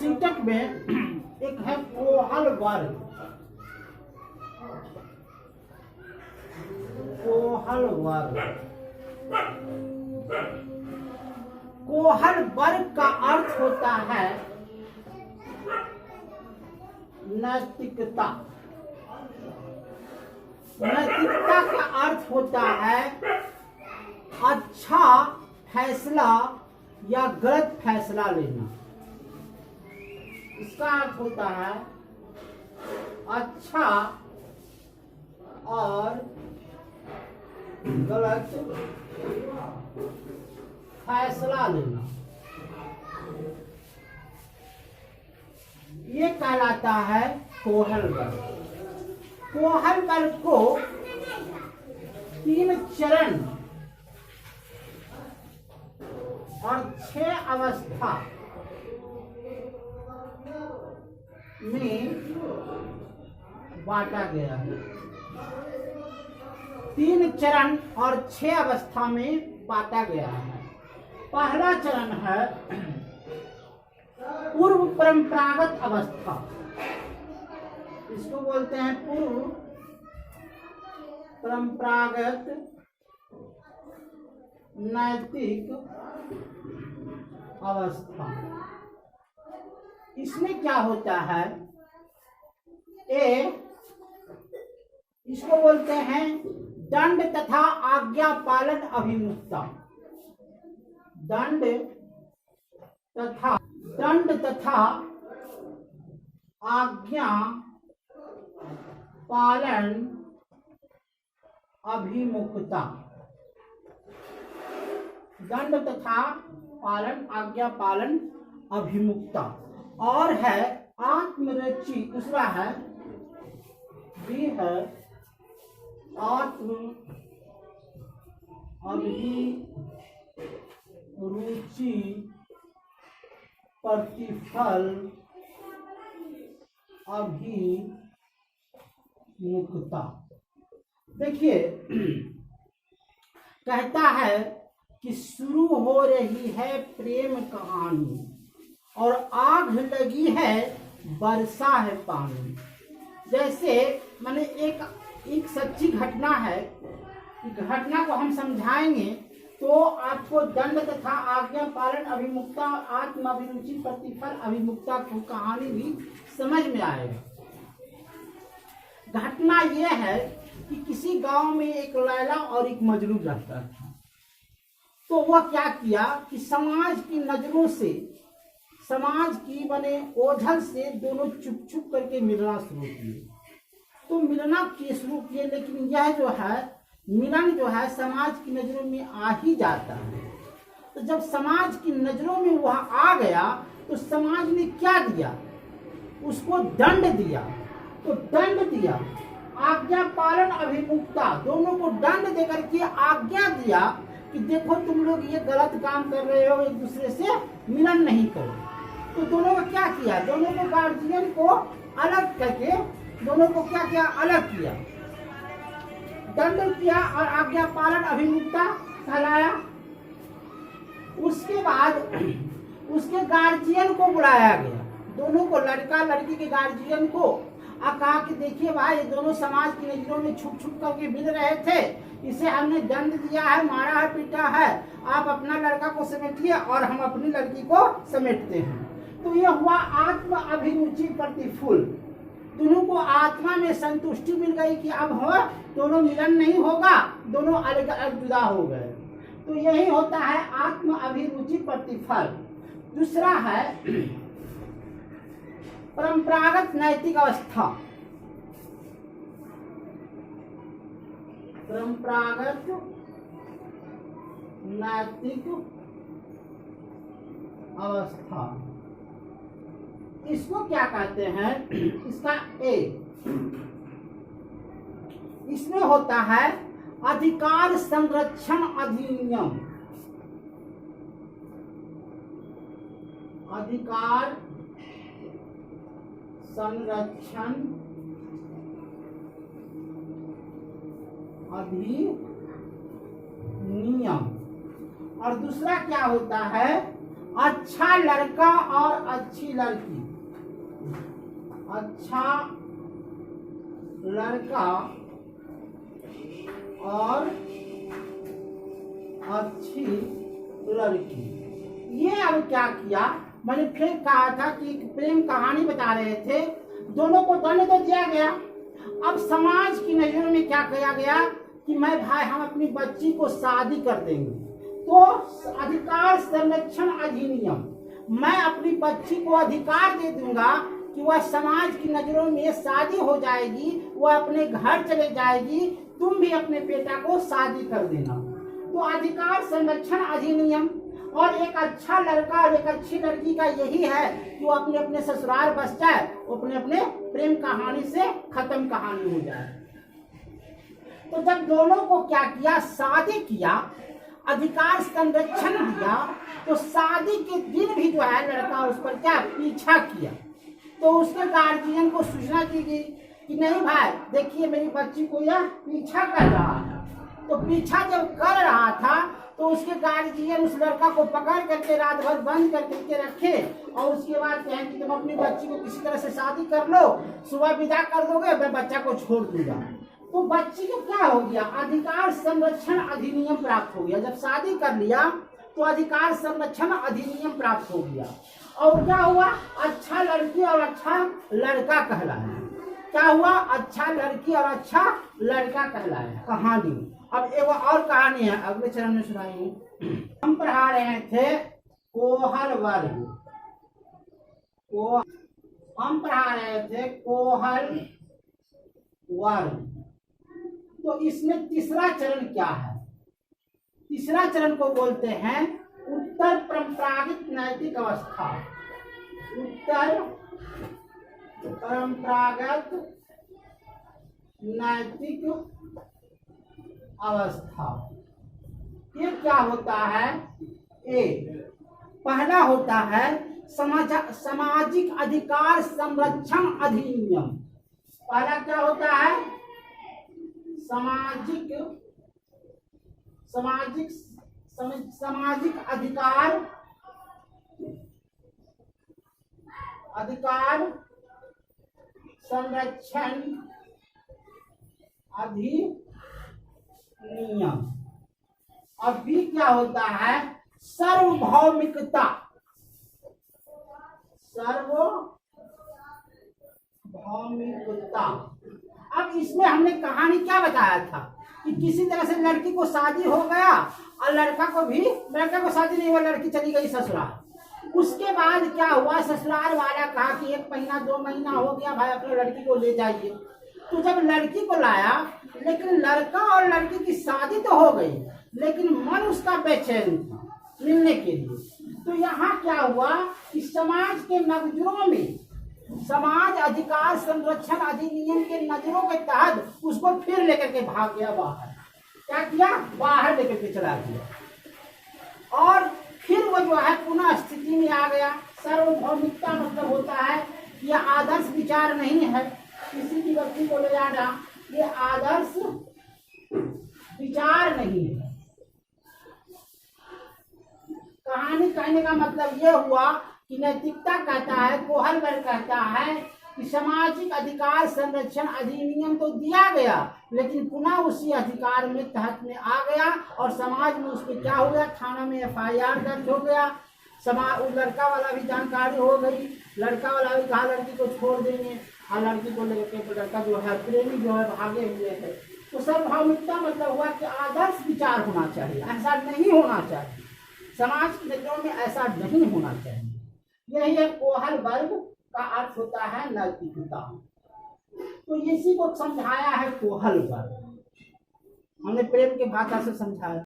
CTET में एक है कोहल वर्ग। कोहल वर्ग, कोहल वर्ग का अर्थ होता है नैतिकता। नैतिकता का अर्थ होता है अच्छा फैसला या गलत फैसला लेना। इसका अर्थ होता है अच्छा और गलत फैसला लेना, ये कहलाता है कोहल वर्ग। कोहल वर्ग को 3 चरण और 6 अवस्था में बांटा गया है। 3 चरण और 6 अवस्था में बांटा गया है। पहला चरण है पूर्व परंपरागत अवस्था, इसको बोलते हैं पूर्व परंपरागत नैतिक अवस्था। इसमें क्या होता है, इसको बोलते हैं दंड तथा आज्ञा पालन अभिमुखता। दंड तथा आज्ञा पालन अभिमुखता। दंड तथा पालन आज्ञा पालन अभिमुखता। और है आत्मरुचि, दूसरा है भी है आत्म अभिरुचि प्रतिफल अभिमुखता। देखिए कहता है कि शुरू हो रही है प्रेम कहानी और आग लगी है बरसा है पानी। जैसे माने एक सच्ची घटना है, घटना को हम समझाएंगे तो आपको दंड तथा आज्ञा पालन अभिमुखता, आत्म अभिरुचि प्रतिफल अभिमुखता की कहानी भी समझ में आएगा। घटना यह है कि किसी गांव में एक लैला और एक मजनू रहता था। तो वह क्या किया कि समाज की नजरों से, समाज की बने ओझल से दोनों चुप चुप करके मिलना शुरू किए। तो मिलना शुरू किए, लेकिन यह जो है मिलन जो है समाज की नजरों में आ ही जाता है। तो जब समाज की नजरों में वह आ गया तो समाज ने क्या दिया, उसको दंड दिया। तो दंड दिया, आज्ञा पालन अभिमुखता, दोनों को दंड देकर के आज्ञा दिया कि देखो तुम लोग ये गलत काम कर रहे हो, एक दूसरे से मिलन नहीं करो। तो दोनों को क्या किया, दोनों को गार्जियन को अलग करके दोनों को क्या किया, अलग किया, दंड किया और आज्ञा पालन अभिमुखता कहलाया। उसके बाद उसके गार्जियन को बुलाया गया, दोनों को, लड़का लड़की के गार्जियन को, और कहा कि देखिए भाई ये दोनों समाज की नजरों में छुप छुप करके मिल रहे थे, इसे हमने दंड दिया है, मारा है, पीटा है, आप अपना लड़का को समेटिए और हम अपनी लड़की को समेटते हैं। तो ये हुआ आत्म अभिरुचि प्रतिफल। दोनों को आत्मा में संतुष्टि मिल गई कि अब हो दोनों मिलन नहीं होगा, दोनों अलग अलग जुदा हो गए। तो यही होता है आत्म अभिरुचि प्रतिफल। दूसरा है परंपरागत नैतिक अवस्था। परंपरागत नैतिक अवस्था, इसको क्या कहते हैं, इसका इसमें होता है अधिकार संरक्षण अधिनियम। अधिकार संरक्षण अधिनियम। और दूसरा क्या होता है अच्छा लड़का और अच्छी लड़की, अच्छा लड़का और अच्छी लड़की। ये अब क्या किया, मैंने फिर कहा था कि प्रेम कहानी बता रहे थे, दोनों को दंड तो दिया गया। अब समाज की नजरों में क्या किया गया कि मैं भाई हम अपनी बच्ची को शादी कर देंगे, तो अधिकार संरक्षण अधिनियम, मैं अपनी बच्ची को अधिकार दे दूंगा कि वह समाज की नजरों में शादी हो जाएगी, वह अपने घर चले जाएगी, तुम भी अपने बेटा को शादी कर देना। तो अधिकार संरक्षण अधिनियम। और एक अच्छा लड़का और एक अच्छी लड़की का यही है कि वो अपने अपने ससुराल बस जाए, वो अपने अपने प्रेम कहानी से खत्म कहानी हो जाए। तो जब दोनों को क्या किया, शादी किया, अधिकार संरक्षण दिया, तो शादी के दिन भी जो है लड़का उस पर क्या पीछा किया, तो उसके गार्जियन को सूचना दी गई कि नहीं भाई देखिए मेरी बच्ची को यह पीछा कर रहा है। तो पीछा जब कर रहा था तो उसके गार्जियन उस लड़का को पकड़ करके रात भर बंद करके रखे और उसके बाद कहें कि तुम अपनी बच्ची को किसी तरह से शादी कर लो, सुबह विदा कर दोगे, मैं बच्चा को छोड़ दूंगा। तो बच्ची को क्या हो गया, अधिकार संरक्षण अधिनियम प्राप्त हो गया। जब शादी कर लिया तो अधिकार संरक्षण अधिनियम प्राप्त हो गया। और क्या हुआ, अच्छा लड़की और अच्छा लड़का कहलाया। क्या हुआ, अच्छा लड़की और अच्छा लड़का कहलाया। कहानी। अब एक और कहानी है अगले चरण में सुनाएंगे। हम पढ़ा रहे थे कोहल वर्ग को, हम पढ़ा रहे थे कोहल वर्ग। तो इसमें तीसरा चरण क्या है, तीसरा चरण को बोलते हैं उत्तर परंपरागत नैतिक अवस्था। उत्तर परंपरागत नैतिक अवस्था। ये क्या होता है, पहला होता है सामाजिक अधिकार संरक्षण अधिनियम। पहला क्या होता है, सामाजिक अधिकार संरक्षण अधिनियम। अभी क्या होता है, सार्वभौमिकता। अब इसमें हमने कहानी क्या बताया था कि किसी तरह से लड़की को शादी हो गया और लड़का को शादी नहीं हुआ, लड़की चली गई ससुराल। उसके बाद क्या हुआ, ससुराल वाला कहा कि 1 महीना 2 महीना हो गया भाई अपने लड़की को ले जाइए। तो जब लड़की को लाया, लेकिन लड़का और लड़की की शादी तो हो गई, लेकिन मन उसका बेचैन था मिलने के लिए। तो यहाँ क्या हुआ कि समाज के नजरों में, समाज अधिकार संरक्षण अधिनियम के नजरों के तहत उसको फिर लेकर के भाग गया बाहर। क्या किया, बाहर लेकर के चला गया और फिर वो जो है पुनः स्थिति में आ गया। सार्वभौमिकता मतलब होता है यह आदर्श विचार नहीं है किसी की व्यक्ति को ले जाना, ये आदर्श विचार नहीं है। कहानी कहने का मतलब यह हुआ कि नैतिकता कहता है, कोहलवर्ग कहता है कि सामाजिक अधिकार संरक्षण अधिनियम तो दिया गया, लेकिन पुनः उसी अधिकार में तहत में आ गया और समाज में उस पर क्या हो गया, थाना में FIR दर्ज हो गया। समाज लड़का वाला भी जानकारी हो गई, लड़का वाला भी कहा लड़की को छोड़ देंगे और लड़की को लेकर लड़का जो है प्रेमी जो है भागे हुए थे। तो सार्वभौमिकता मतलब हुआ कि आदर्श विचार होना चाहिए, ऐसा नहीं होना चाहिए, समाज की नजरों में ऐसा नहीं होना चाहिए। यही है कोहल वर्ग का अर्थ होता है नैतिकता। तो इसी को समझाया है कोहल वर्ग, हमने प्रेम के भाषा से समझाया।